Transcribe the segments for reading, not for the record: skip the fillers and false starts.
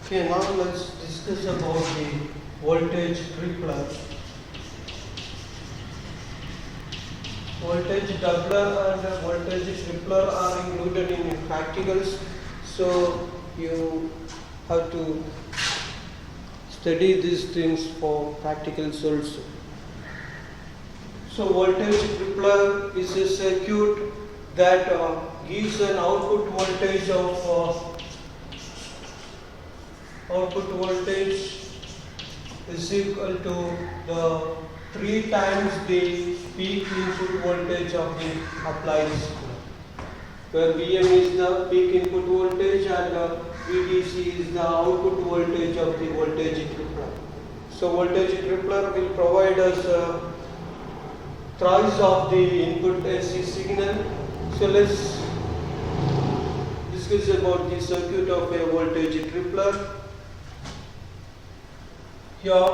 Okay, now let's discuss about the voltage tripler. Voltage doubler and voltage tripler are included in practicals, so you have to study these things for practicals also. So voltage tripler is a circuit that gives an output voltage is equal to the 3 times the peak input voltage of the applied signal, where Vm is the peak input voltage and VDC is the output voltage of the voltage tripler. So voltage tripler will provide us thrice of the input AC signal. So let's discuss about the circuit of a voltage tripler. Here,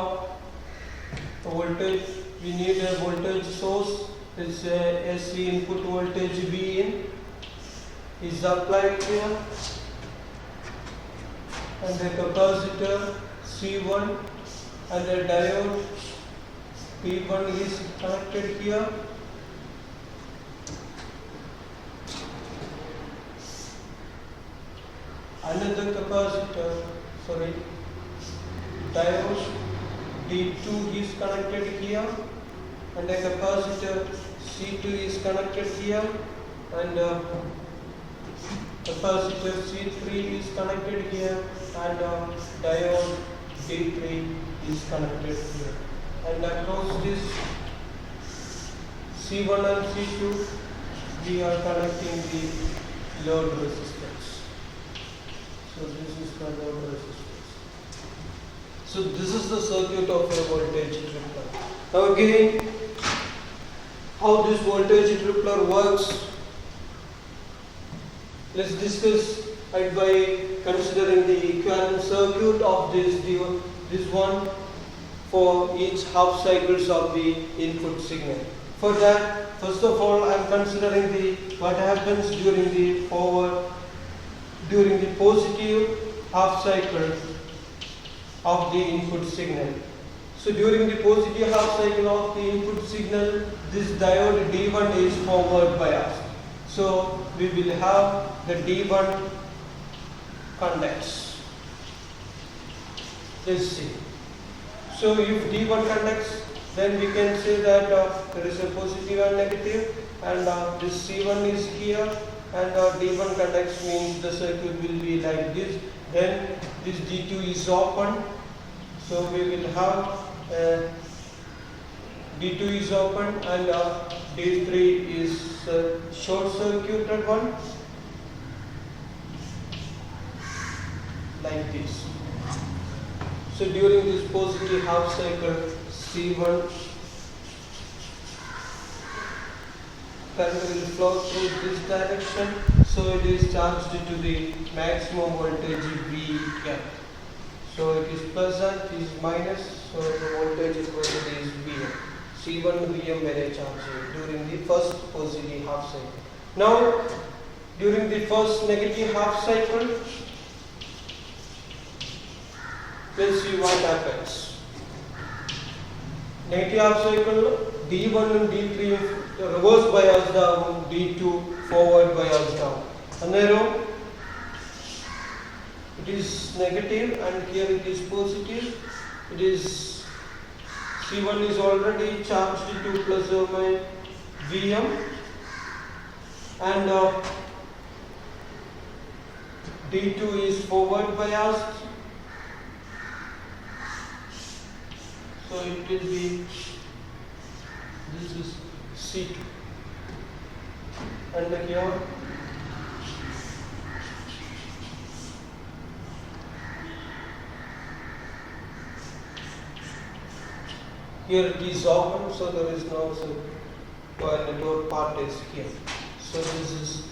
we need a voltage source. It's a AC input voltage Vin is applied here, and a capacitor C1 and a diode P1 is connected here. Another capacitor, diode D2 is connected here, and a capacitor C2 is connected here, and capacitor C3 is connected here, and diode D3 is connected here. And across this C1 and C2, we are connecting the load resistance. So this is the load resistance. So this is the circuit of a voltage tripler. Now again, how this voltage tripler works, let's discuss it by considering the equivalent circuit of this one for each half cycles of the input signal. For that, first of all, I am considering what happens during the positive half cycle of the input signal. So during the positive half cycle of the input signal, this diode D1 is forward biased. So we will have the D1 conducts. Let's see. So if D1 conducts, then we can say that there is a positive and negative, and this C1 is here, and D1 conducts means the circuit will be like this. Then this D2 is open, so we will have D2 is open, and D3 is short circuited one, like this. So during this positive half cycle, C1 current will flow through this direction, so it is charged to the maximum voltage Vm. So it is plus and is minus, so the voltage is Vm. C1 Vm mere charge during the first positive half cycle. Now during the first negative half cycle, let's see what happens. Negative half cycle, D1 and D3 reverse bias down, D2 forward bias down. An arrow, it is negative and here it is positive. It is C1 is already charged to plus or minus Vm, and D2 is forward biased. So it will be, this is C2, and here it is open, so there is no network part is here. So this is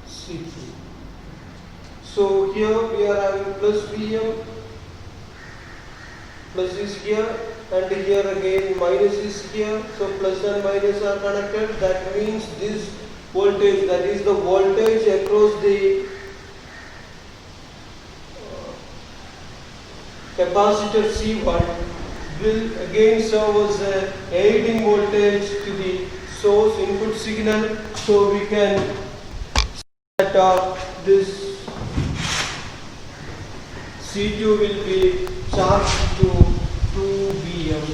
C3. So here we are having plus Vm, plus is here, and here again minus is here. So plus and minus are connected. That means this voltage, that is the voltage across the capacitor C1 will again serve as a aiding voltage to the source input signal, so we can set this C2 will be charged to 2 Vm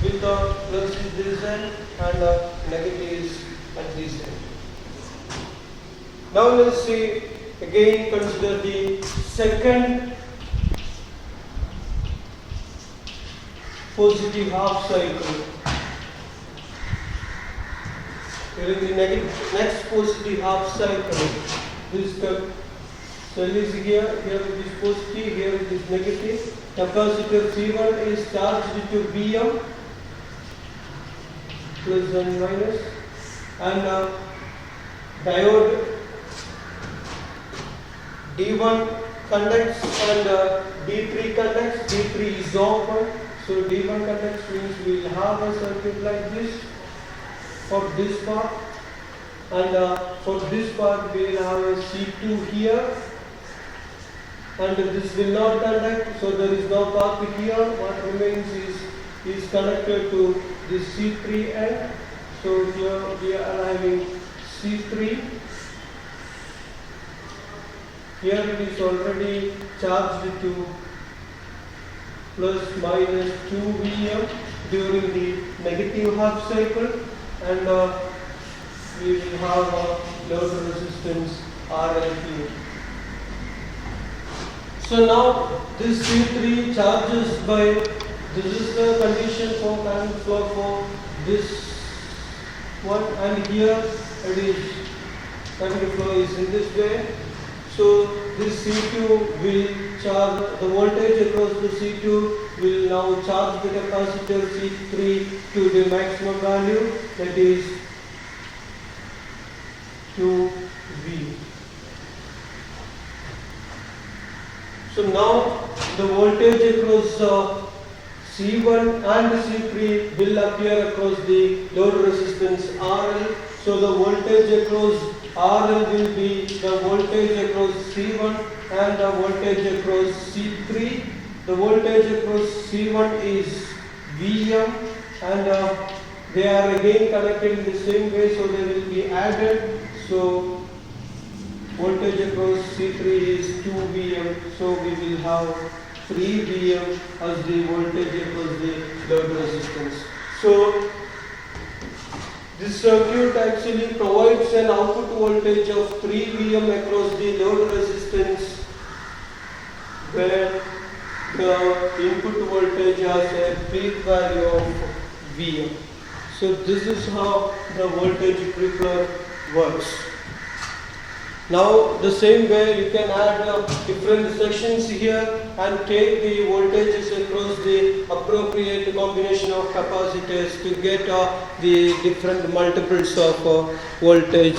with the plus is this end and the negative is at this end. Now let's see again, consider the second positive half cycle. During the next positive half cycle, this cell is here it is positive, here it is negative. Capacitor C1 is charged to Vm plus and minus, and diode D1 conducts and D3 conducts. D3 is open, so D1 conducts means we will have a circuit like this for this part, and for this part we will have a C2 here, and this will not conduct, so there is no path here. What remains is connected to this C3 end. So here we are having C3. Here it is already charged to plus minus 2 Vm during the negative half cycle, and we will have a load resistance RL here. So now this C3 charges by, this is the condition for current flow for this one, and here it is current flow is in this way. So this C2 will charge, the voltage across the C2 will now charge the capacitor C3 to the maximum value, that is 2V. So now the voltage across C1 and C3 will appear across the load resistance RL. So the voltage across RL will be the voltage across C1 and the voltage across C3. The voltage across C1 is Vm, and they are again connected in the same way, so they will be added. So voltage across C3 is 2 Vm, so we will have 3 Vm as the voltage across the load resistance. So this circuit actually provides an output voltage of 3 Vm across the load resistance, where the input voltage has a peak value of Vm. So this is how the voltage tripler works. Now the same way you can add different sections here and take the voltages across the appropriate combination of capacitors to get the different multiples of voltage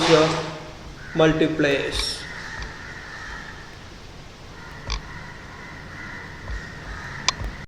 multipliers.